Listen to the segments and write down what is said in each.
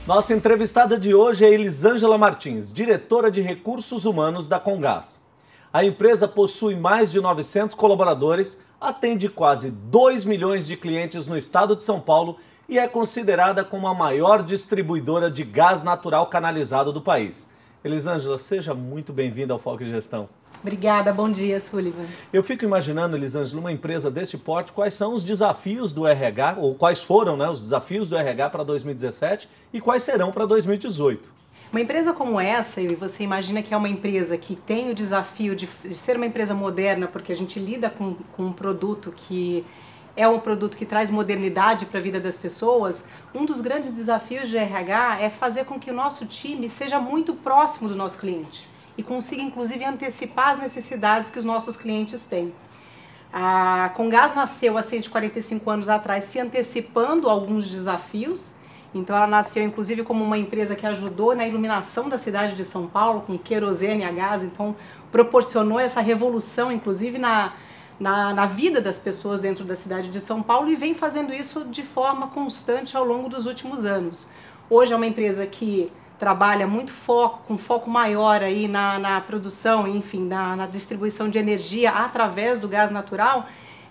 Nossa entrevistada de hoje é Elisângela Martins, diretora de Recursos Humanos da Comgás. A empresa possui mais de 900 colaboradores, atende quase 2 milhões de clientes no estado de São Paulo e é considerada como a maior distribuidora de gás natural canalizado do país. Elisângela, seja muito bem-vinda ao Foco em Gestão. Obrigada, bom dia, Sullivan. Eu fico imaginando, Elisângela, numa empresa deste porte, quais são os desafios do RH, ou quais foram, né, os desafios do RH para 2017 e quais serão para 2018. Uma empresa como essa, e você imagina que é uma empresa que tem o desafio de ser uma empresa moderna, porque a gente lida com um produto que é um produto que traz modernidade para a vida das pessoas. Um dos grandes desafios de RH é fazer com que o nosso time seja muito próximo do nosso cliente e consiga, inclusive, antecipar as necessidades que os nossos clientes têm. A Comgás nasceu há 145 anos atrás, se antecipando a alguns desafios. Então, ela nasceu, inclusive, como uma empresa que ajudou na iluminação da cidade de São Paulo, com querosene a gás. Então, proporcionou essa revolução, inclusive, na vida das pessoas dentro da cidade de São Paulo, e vem fazendo isso de forma constante ao longo dos últimos anos. Hoje é uma empresa que trabalha muito com foco maior aí na produção, enfim, na distribuição de energia através do gás natural,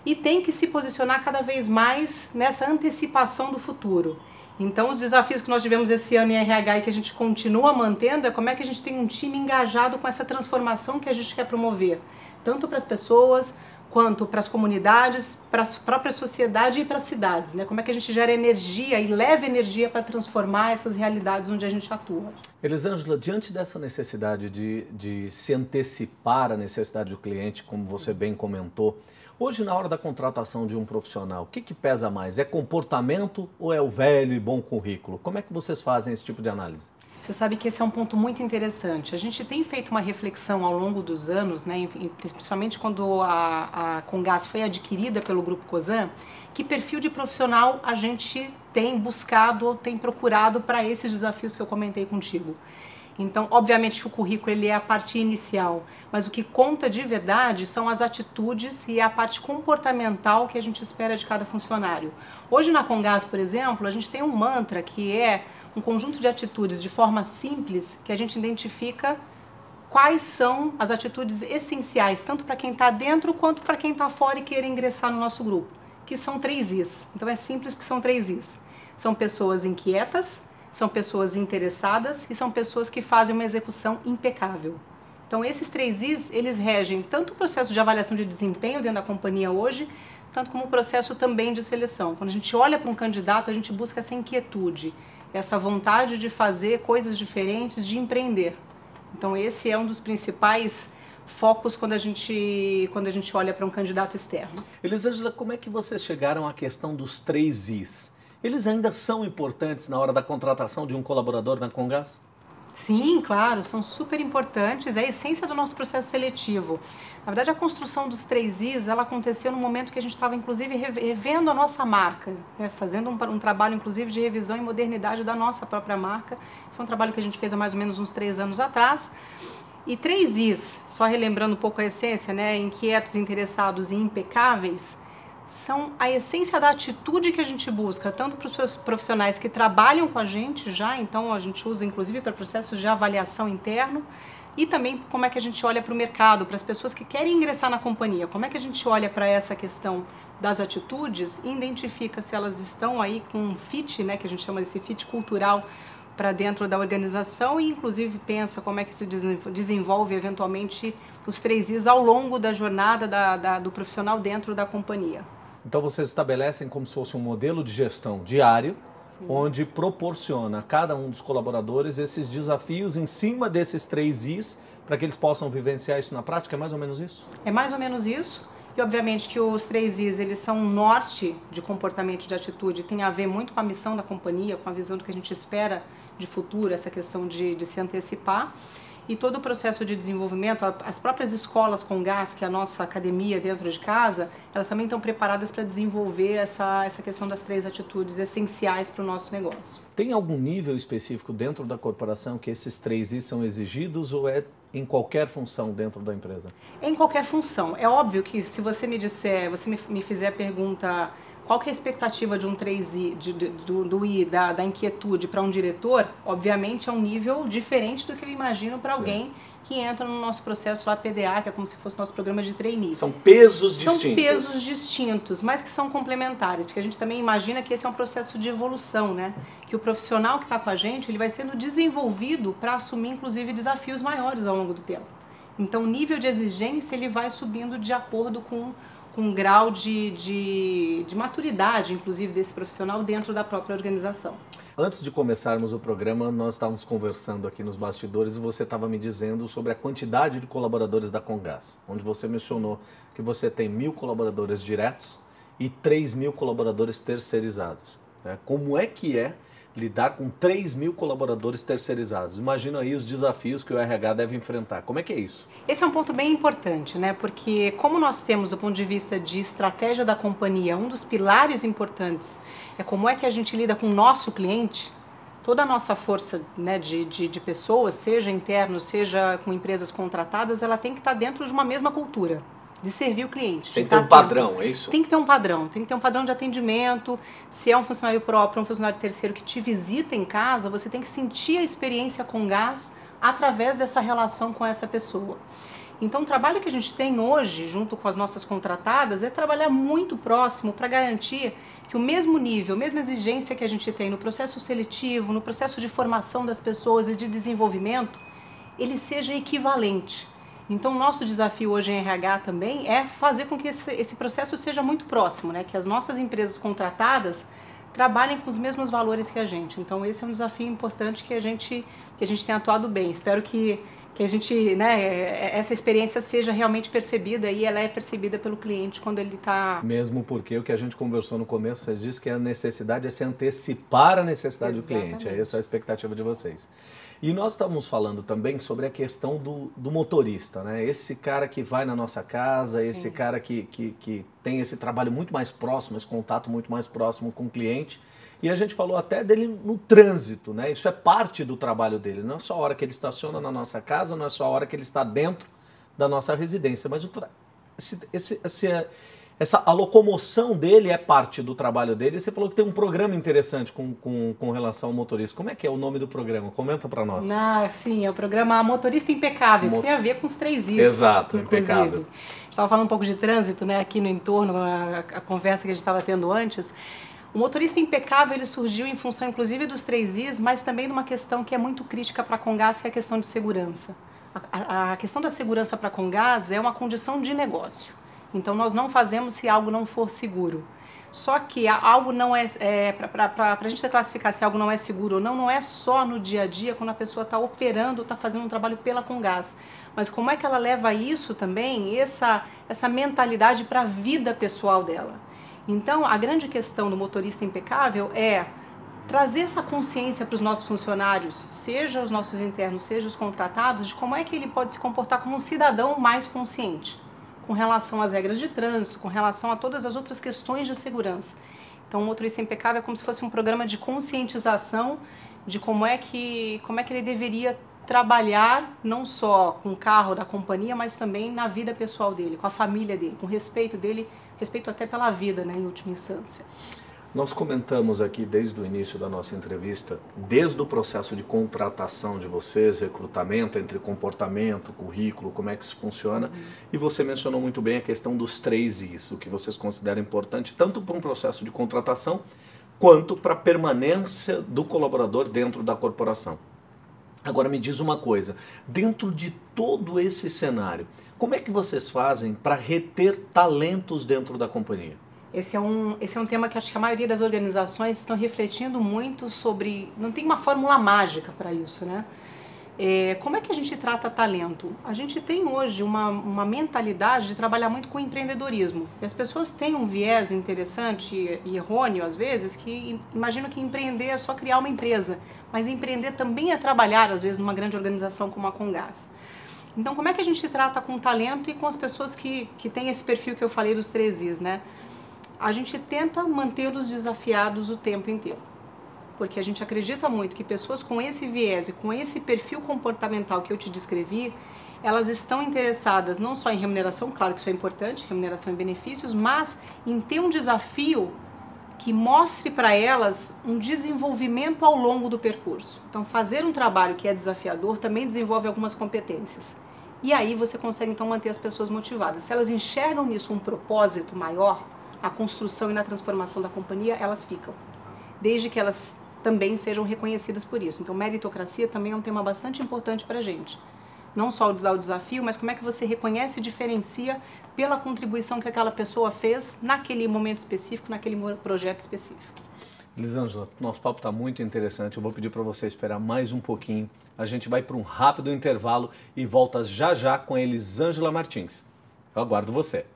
e tem que se posicionar cada vez mais nessa antecipação do futuro. Então, os desafios que nós tivemos esse ano em RH e que a gente continua mantendo é como é que a gente tem um time engajado com essa transformação que a gente quer promover, tanto para as pessoas quanto para as comunidades, para a própria sociedade e para as cidades, né? Como é que a gente gera energia e leva energia para transformar essas realidades onde a gente atua. Elisângela, diante dessa necessidade de se antecipar à necessidade do cliente, como você bem comentou, hoje na hora da contratação de um profissional, o que pesa mais? É comportamento ou é o velho e bom currículo? Como é que vocês fazem esse tipo de análise? Você sabe que esse é um ponto muito interessante. A gente tem feito uma reflexão ao longo dos anos, né, principalmente quando a Comgás foi adquirida pelo Grupo Cosan, que perfil de profissional a gente tem buscado ou tem procurado para esses desafios que eu comentei contigo. Então, obviamente que o currículo ele é a parte inicial, mas o que conta de verdade são as atitudes e a parte comportamental que a gente espera de cada funcionário. Hoje na Comgás, por exemplo, a gente tem um mantra que é um conjunto de atitudes de forma simples que a gente identifica quais são as atitudes essenciais, tanto para quem está dentro quanto para quem está fora e queira ingressar no nosso grupo, que são 3 Is. Então é simples porque são 3 Is. São pessoas inquietas, são pessoas interessadas e são pessoas que fazem uma execução impecável. Então esses 3 Is, eles regem tanto o processo de avaliação de desempenho dentro da companhia hoje, tanto como o processo também de seleção. Quando a gente olha para um candidato, a gente busca essa inquietude, essa vontade de fazer coisas diferentes, de empreender. Então esse é um dos principais focos quando a gente olha para um candidato externo. Elisângela, como é que vocês chegaram à questão dos 3 Is? Eles ainda são importantes na hora da contratação de um colaborador na Comgás? Sim, claro, são super importantes, é a essência do nosso processo seletivo. Na verdade, a construção dos 3 Is, ela aconteceu no momento que a gente estava, inclusive, revendo a nossa marca, né? Fazendo um trabalho, inclusive, de revisão e modernidade da nossa própria marca. Foi um trabalho que a gente fez há mais ou menos uns 3 anos atrás. E 3 Is, só relembrando um pouco a essência, né? Inquietos, interessados e impecáveis, são a essência da atitude que a gente busca, tanto para os profissionais que trabalham com a gente já, então a gente usa inclusive para processos de avaliação interno, e também como é que a gente olha para o mercado, para as pessoas que querem ingressar na companhia, como é que a gente olha para essa questão das atitudes e identifica se elas estão aí com um fit, né, que a gente chama desse fit cultural para dentro da organização, e inclusive pensa como é que se desenvolve eventualmente os 3 Is ao longo da jornada do profissional dentro da companhia. Então vocês estabelecem como se fosse um modelo de gestão diário, sim, onde proporciona a cada um dos colaboradores esses desafios em cima desses 3 Is, para que eles possam vivenciar isso na prática? É mais ou menos isso? É mais ou menos isso. E obviamente que os 3 Is, eles são um norte de comportamento, de atitude, tem a ver muito com a missão da companhia, com a visão do que a gente espera de futuro, essa questão de se antecipar. E todo o processo de desenvolvimento, as próprias escolas Comgás, que é a nossa academia dentro de casa, elas também estão preparadas para desenvolver essa questão das 3 atitudes essenciais para o nosso negócio. Tem algum nível específico dentro da corporação que esses 3 Is são exigidos ou é em qualquer função dentro da empresa? Em qualquer função. É óbvio que se você me disser, você me fizer a pergunta qual que é a expectativa de um 3I, do I, da inquietude para um diretor? Obviamente é um nível diferente do que eu imagino para alguém que entra no nosso processo lá PDA, que é como se fosse nosso programa de trainee. São pesos distintos. São pesos distintos, mas que são complementares, porque a gente também imagina que esse é um processo de evolução, né? Que o profissional que está com a gente, ele vai sendo desenvolvido para assumir, inclusive, desafios maiores ao longo do tempo. Então, o nível de exigência, ele vai subindo de acordo com um grau de maturidade, inclusive, desse profissional dentro da própria organização. Antes de começarmos o programa, nós estávamos conversando aqui nos bastidores e você estava me dizendo sobre a quantidade de colaboradores da Comgás, onde você mencionou que você tem 1.000 colaboradores diretos e 3.000 colaboradores terceirizados. Como é que é lidar com 3.000 colaboradores terceirizados? Imagina aí os desafios que o RH deve enfrentar. Como é que é isso? Esse é um ponto bem importante, né? Porque como nós temos, do ponto de vista de estratégia da companhia, um dos pilares importantes é como é que a gente lida com o nosso cliente, toda a nossa força, né, de pessoas, seja internos, seja com empresas contratadas, ela tem que estar dentro de uma mesma cultura. De servir o cliente. Tem que ter um padrão, é isso? Tem que ter um padrão. Tem que ter um padrão de atendimento. Se é um funcionário próprio, um funcionário terceiro que te visita em casa, você tem que sentir a experiência Comgás através dessa relação com essa pessoa. Então, o trabalho que a gente tem hoje, junto com as nossas contratadas, é trabalhar muito próximo para garantir que o mesmo nível, a mesma exigência que a gente tem no processo seletivo, no processo de formação das pessoas e de desenvolvimento, ele seja equivalente. Então, o nosso desafio hoje em RH também é fazer com que esse processo seja muito próximo, né? Que as nossas empresas contratadas trabalhem com os mesmos valores que a gente. Então, esse é um desafio importante que a gente tenha atuado bem. Espero que a gente, né, essa experiência seja realmente percebida e ela é percebida pelo cliente quando ele está... Mesmo porque o que a gente conversou no começo, você disse que a necessidade é se antecipar a necessidade do cliente. É essa a expectativa de vocês. E nós estamos falando também sobre a questão do motorista, né? Esse cara que vai na nossa casa, esse cara que tem esse trabalho muito mais próximo, esse contato muito mais próximo com o cliente. E a gente falou até dele no trânsito, né? Isso é parte do trabalho dele. Não é só a hora que ele estaciona na nossa casa, não é só a hora que ele está dentro da nossa residência, mas a locomoção dele é parte do trabalho dele. Você falou que tem um programa interessante com relação ao motorista. Como é que é o nome do programa? Comenta para nós. Sim, é o programa Motorista Impecável, que tem a ver com os 3Is. Exato, impecável. A gente estava falando um pouco de trânsito, né, aqui no entorno, a conversa que a gente estava tendo antes. O Motorista Impecável, ele surgiu em função, inclusive, dos 3Is, mas também de uma questão que é muito crítica para a Comgás, que é a questão de segurança. A questão da segurança para a Comgás é uma condição de negócio. Então, nós não fazemos se algo não for seguro. Só que algo não para a gente classificar se algo não é seguro ou não é só no dia a dia, quando a pessoa está operando, está fazendo um trabalho pela Comgás. Mas como é que ela leva isso também, essa mentalidade para a vida pessoal dela. Então, a grande questão do Motorista Impecável é trazer essa consciência para os nossos funcionários, seja os nossos internos, seja os contratados, de como é que ele pode se comportar como um cidadão mais consciente, com relação às regras de trânsito, com relação a todas as outras questões de segurança. Então, o Motorista Impecável é como se fosse um programa de conscientização de como é que ele deveria trabalhar não só com o carro da companhia, mas também na vida pessoal dele, com a família dele, com o respeito dele, respeito até pela vida, né, em última instância. Nós comentamos aqui desde o início da nossa entrevista, desde o processo de contratação de vocês, recrutamento entre comportamento, currículo, como é que isso funciona, e você mencionou muito bem a questão dos 3Is, o que vocês consideram importante tanto para um processo de contratação quanto para a permanência do colaborador dentro da corporação. Agora me diz uma coisa, dentro de todo esse cenário, como é que vocês fazem para reter talentos dentro da companhia? Esse é um tema que acho que a maioria das organizações estão refletindo muito sobre... Não tem uma fórmula mágica para isso, né? Como é que a gente trata talento? A gente tem hoje uma mentalidade de trabalhar muito com empreendedorismo. E as pessoas têm um viés interessante e errôneo, às vezes, que imaginam que empreender é só criar uma empresa. Mas empreender também é trabalhar, às vezes, numa grande organização como a Comgás. Então, como é que a gente trata com o talento e com as pessoas que têm esse perfil que eu falei dos 3Is, né? A gente tenta mantê-los desafiados o tempo inteiro. Porque a gente acredita muito que pessoas com esse viés e com esse perfil comportamental que eu te descrevi, elas estão interessadas não só em remuneração, claro que isso é importante, remuneração e benefícios, mas em ter um desafio que mostre para elas um desenvolvimento ao longo do percurso. Então, fazer um trabalho que é desafiador também desenvolve algumas competências. E aí você consegue, então, manter as pessoas motivadas. Se elas enxergam nisso um propósito maior, a construção e na transformação da companhia, elas ficam. Desde que elas também sejam reconhecidas por isso. Então, meritocracia também é um tema bastante importante para a gente. Não só o desafio, mas como é que você reconhece e diferencia pela contribuição que aquela pessoa fez naquele momento específico, naquele projeto específico. Elisângela, nosso papo está muito interessante. Eu vou pedir para você esperar mais um pouquinho. A gente vai para um rápido intervalo e volta já já com a Elisângela Martins. Eu aguardo você.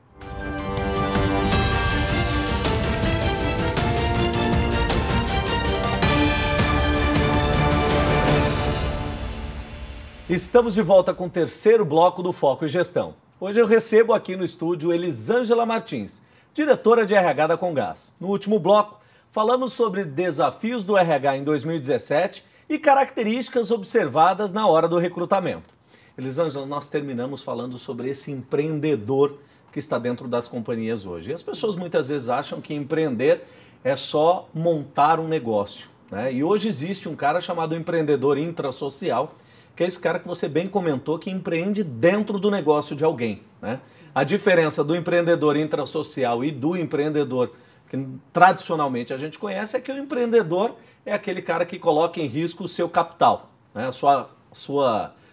Estamos de volta com o terceiro bloco do Foco em Gestão. Hoje eu recebo aqui no estúdio Elisângela Martins, diretora de RH da Comgás. No último bloco, falamos sobre desafios do RH em 2017 e características observadas na hora do recrutamento. Elisângela, nós terminamos falando sobre esse empreendedor que está dentro das companhias hoje. E as pessoas muitas vezes acham que empreender é só montar um negócio, né? E hoje existe um cara chamado empreendedor intrasocial, que é esse cara que você bem comentou, que empreende dentro do negócio de alguém, né? A diferença do empreendedor intrasocial e do empreendedor que tradicionalmente a gente conhece é que o empreendedor é aquele cara que coloca em risco o seu capital, né? a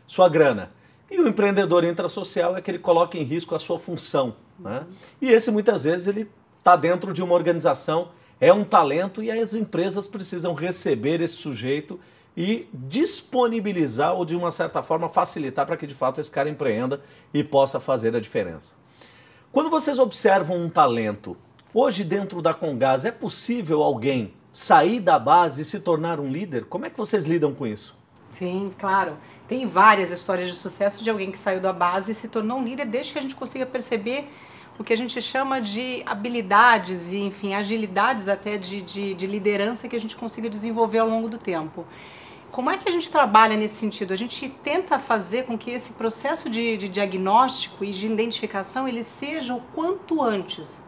sua grana. E o empreendedor intrasocial é aquele que coloca em risco a sua função, né? E esse muitas vezes ele está dentro de uma organização, é um talento e as empresas precisam receber esse sujeito e disponibilizar ou, de uma certa forma, facilitar para que, de fato, esse cara empreenda e possa fazer a diferença. Quando vocês observam um talento, hoje dentro da Comgás, é possível alguém sair da base e se tornar um líder? Como é que vocês lidam com isso? Sim, claro. Tem várias histórias de sucesso de alguém que saiu da base e se tornou um líder desde que a gente consiga perceber o que a gente chama de habilidades e, enfim, agilidades até de liderança que a gente consiga desenvolver ao longo do tempo. Como é que a gente trabalha nesse sentido? A gente tenta fazer com que esse processo de diagnóstico e de identificação ele seja o quanto antes.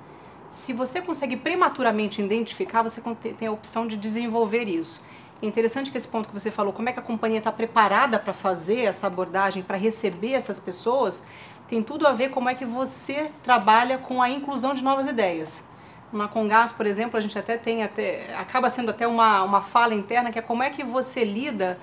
Se você consegue prematuramente identificar, você tem a opção de desenvolver isso. É interessante que esse ponto que você falou, como é que a companhia está preparada para fazer essa abordagem, para receber essas pessoas, tem tudo a ver como é que você trabalha com a inclusão de novas ideias. Na Comgás, por exemplo, a gente acaba sendo até uma fala interna, que é como é que você lida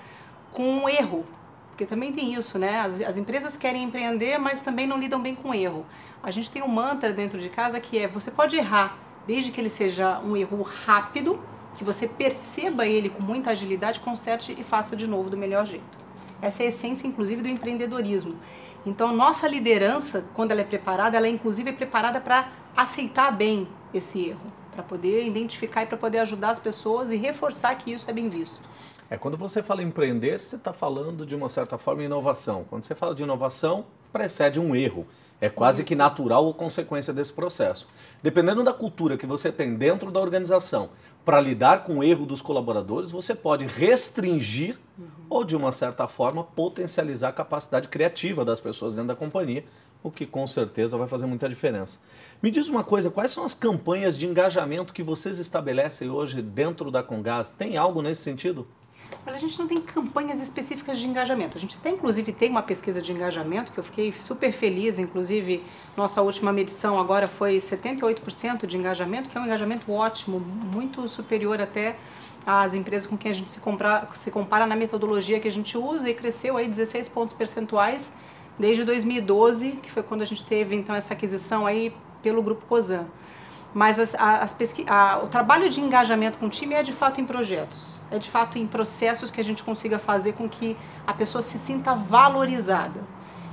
com o erro. Porque também tem isso, né? As empresas querem empreender, mas também não lidam bem com o erro. A gente tem um mantra dentro de casa que é, você pode errar, desde que ele seja um erro rápido, que você perceba ele com muita agilidade, conserte e faça de novo do melhor jeito. Essa é a essência, inclusive, do empreendedorismo. Então, nossa liderança, quando ela é preparada, ela é inclusive preparada para aceitar bem esse erro, para poder identificar e para poder ajudar as pessoas e reforçar que isso é bem visto. Quando você fala em empreender, você está falando de uma certa forma inovação. Quando você fala de inovação, precede um erro. É quase que natural ou consequência desse processo. Dependendo da cultura que você tem dentro da organização para lidar com o erro dos colaboradores, você pode restringir ou, de uma certa forma, potencializar a capacidade criativa das pessoas dentro da companhia, o que com certeza vai fazer muita diferença. Me diz uma coisa, quais são as campanhas de engajamento que vocês estabelecem hoje dentro da Comgás? Tem algo nesse sentido? A gente não tem campanhas específicas de engajamento. A gente até, inclusive, tem uma pesquisa de engajamento que eu fiquei super feliz. Inclusive, nossa última medição agora foi 78% de engajamento, que é um engajamento ótimo, muito superior até às empresas com quem a gente se compara na metodologia que a gente usa, e cresceu aí 16 pontos percentuais desde 2012, que foi quando a gente teve então essa aquisição aí pelo Grupo Cosan. Mas o trabalho de engajamento com o time é de fato em projetos, é de fato em processos que a gente consiga fazer com que a pessoa se sinta valorizada.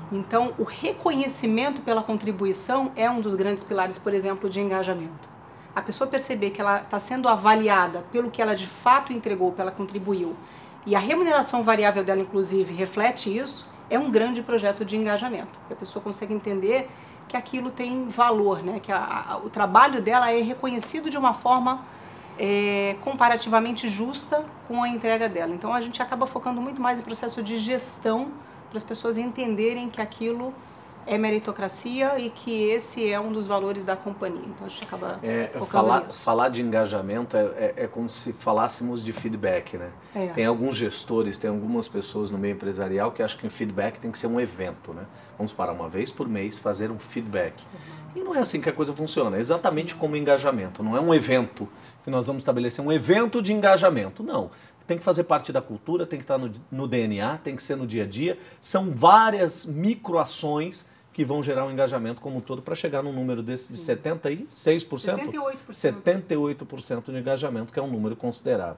Então, o reconhecimento pela contribuição é um dos grandes pilares, por exemplo, de engajamento. A pessoa perceber que ela está sendo avaliada pelo que ela de fato entregou, pelo que ela contribuiu, e a remuneração variável dela, inclusive, reflete isso, é um grande projeto de engajamento. A pessoa consegue entender que aquilo tem valor, né? Que o trabalho dela é reconhecido de uma forma comparativamente justa com a entrega dela. Então a gente acaba focando muito mais em processo de gestão para as pessoas entenderem que aquilo é meritocracia e que esse é um dos valores da companhia. Então a gente acaba focando nisso. Falar de engajamento é como se falássemos de feedback, né? Tem alguns gestores, tem algumas pessoas no meio empresarial que acham que o feedback tem que ser um evento, né? Vamos parar uma vez por mês, fazer um feedback. E não é assim que a coisa funciona, é exatamente como engajamento, não é um evento que nós vamos estabelecer, um evento de engajamento, não. Tem que fazer parte da cultura, tem que estar no DNA, tem que ser no dia a dia, são várias microações que vão gerar um engajamento como um todo para chegar num número desse de 76%? 78% de engajamento, que é um número considerável.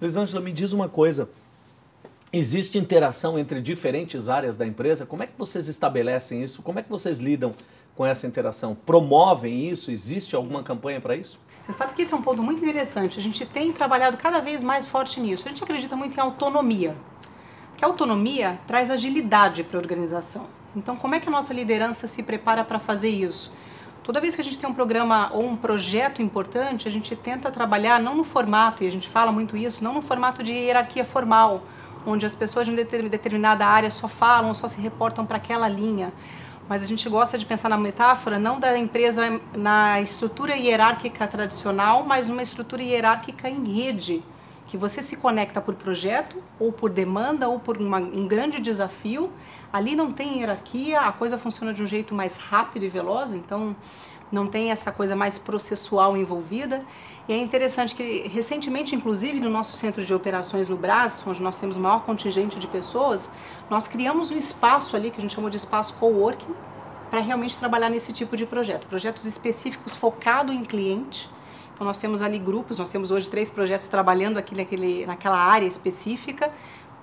Elisângela, me diz uma coisa, existe interação entre diferentes áreas da empresa? Como é que vocês estabelecem isso? Como é que vocês lidam com essa interação? Promovem isso? Existe alguma campanha para isso? Você sabe que esse é um ponto muito interessante. A gente tem trabalhado cada vez mais forte nisso. A gente acredita muito em autonomia. Porque a autonomia traz agilidade para a organização. Então, como é que a nossa liderança se prepara para fazer isso? Toda vez que a gente tem um programa ou um projeto importante, a gente tenta trabalhar não no formato, e a gente fala muito isso, não no formato de hierarquia formal, onde as pessoas de determinada área só falam ou só se reportam para aquela linha. Mas a gente gosta de pensar na metáfora não da empresa na estrutura hierárquica tradicional, mas numa estrutura hierárquica em rede, que você se conecta por projeto, ou por demanda, ou por um grande desafio. Ali não tem hierarquia, a coisa funciona de um jeito mais rápido e veloz, então não tem essa coisa mais processual envolvida. E é interessante que, recentemente, inclusive, no nosso centro de operações no Brás, onde nós temos o maior contingente de pessoas, nós criamos um espaço ali, que a gente chamou de espaço coworking, para realmente trabalhar nesse tipo de projeto. Projetos específicos focados em cliente. Então, nós temos ali grupos, nós temos hoje 3 projetos trabalhando aqui naquela área específica,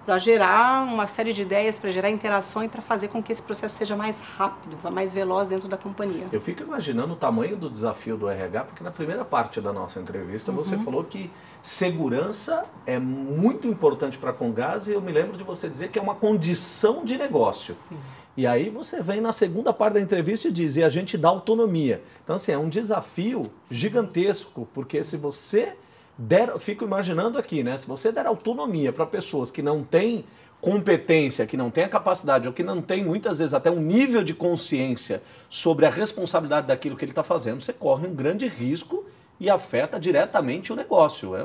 para gerar uma série de ideias, para gerar interação e para fazer com que esse processo seja mais rápido, mais veloz dentro da companhia. Eu fico imaginando o tamanho do desafio do RH, porque na primeira parte da nossa entrevista você falou que segurança é muito importante para a Comgás e eu me lembro de você dizer que é uma condição de negócio. Sim. E aí você vem na segunda parte da entrevista e diz, e a gente dá autonomia. Então assim, é um desafio gigantesco, porque se você fico imaginando aqui, né? Se você der autonomia para pessoas que não têm competência, que não têm a capacidade ou que não têm muitas vezes até um nível de consciência sobre a responsabilidade daquilo que ele está fazendo, você corre um grande risco e afeta diretamente o negócio. É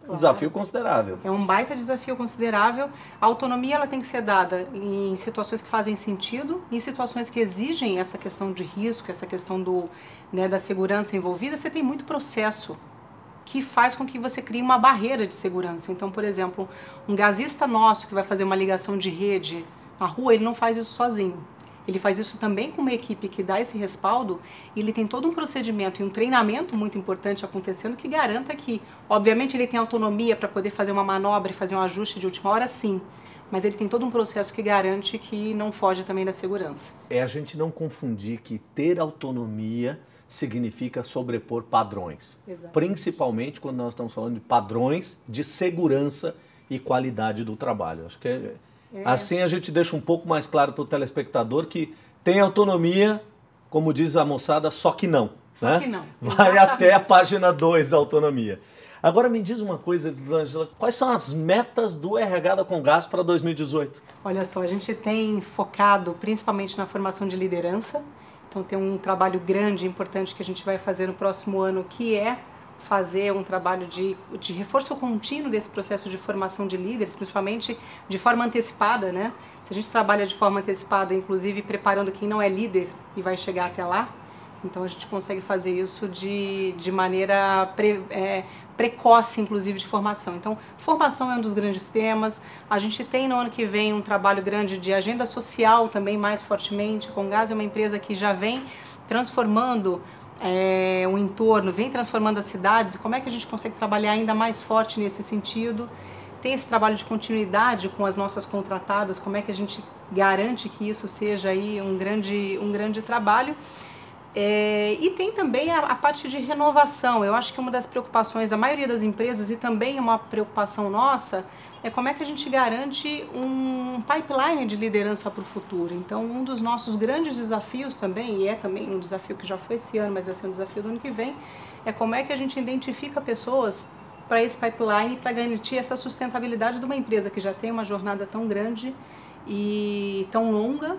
um desafio considerável. É um baita desafio considerável. A autonomia ela tem que ser dada em situações que fazem sentido, em situações que exigem essa questão de risco, essa questão da segurança envolvida. Você tem muito processo que faz com que você crie uma barreira de segurança. Então, por exemplo, um gasista nosso que vai fazer uma ligação de rede na rua, ele não faz isso sozinho. Ele faz isso também com uma equipe que dá esse respaldo e ele tem todo um procedimento e um treinamento muito importante acontecendo que garanta que, obviamente, ele tem autonomia para poder fazer uma manobra e fazer um ajuste de última hora, sim. Mas ele tem todo um processo que garante que não foge também da segurança. É a gente não confundir que ter autonomia significa sobrepor padrões. Exato. Principalmente quando nós estamos falando de padrões de segurança e qualidade do trabalho. Acho que assim a gente deixa um pouco mais claro para o telespectador que tem autonomia, como diz a moçada, só que não. Só que não. Vai até a página 2, a autonomia. Agora me diz uma coisa, Elisângela, quais são as metas do RH da Comgás para 2018? Olha só, a gente tem focado principalmente na formação de liderança. Então tem um trabalho grande, importante que a gente vai fazer no próximo ano, que é fazer um trabalho de reforço contínuo desse processo de formação de líderes, principalmente de forma antecipada, né? Se a gente trabalha de forma antecipada, inclusive preparando quem não é líder e vai chegar até lá, então a gente consegue fazer isso de maneira precoce, inclusive, de formação. Então, formação é um dos grandes temas. A gente tem no ano que vem um trabalho grande de agenda social também mais fortemente. A Comgás é uma empresa que já vem transformando o entorno, vem transformando as cidades. Como é que a gente consegue trabalhar ainda mais forte nesse sentido? Tem esse trabalho de continuidade com as nossas contratadas, como é que a gente garante que isso seja aí um grande trabalho. E tem também a parte de renovação. Eu acho que uma das preocupações da maioria das empresas e também uma preocupação nossa é como é que a gente garante um pipeline de liderança para o futuro. Então, um dos nossos grandes desafios também, e é também um desafio que já foi esse ano, mas vai ser um desafio do ano que vem, é como é que a gente identifica pessoas para esse pipeline, para garantir essa sustentabilidade de uma empresa que já tem uma jornada tão grande e tão longa,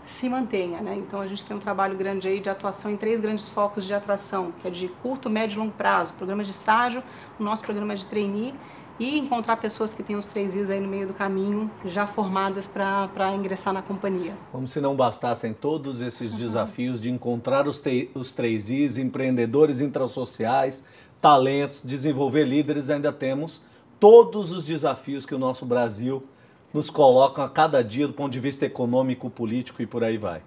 se mantenha, né? Então a gente tem um trabalho grande aí de atuação em 3 grandes focos de atração, que é de curto, médio e longo prazo, programa de estágio, o nosso programa de trainee, e encontrar pessoas que têm os 3 Is aí no meio do caminho, já formadas para ingressar na companhia. Como se não bastassem todos esses desafios de encontrar os 3 Is, empreendedores intrasociais, talentos, desenvolver líderes, ainda temos todos os desafios que o nosso Brasil nos coloca a cada dia do ponto de vista econômico, político e por aí vai.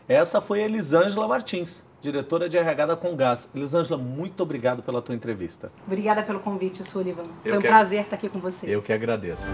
Essa foi a Elisângela Martins, diretora de RH da Comgás. Elisângela, muito obrigado pela tua entrevista. Obrigada pelo convite, Sullivan. Foi um prazer estar aqui com você. Eu que agradeço.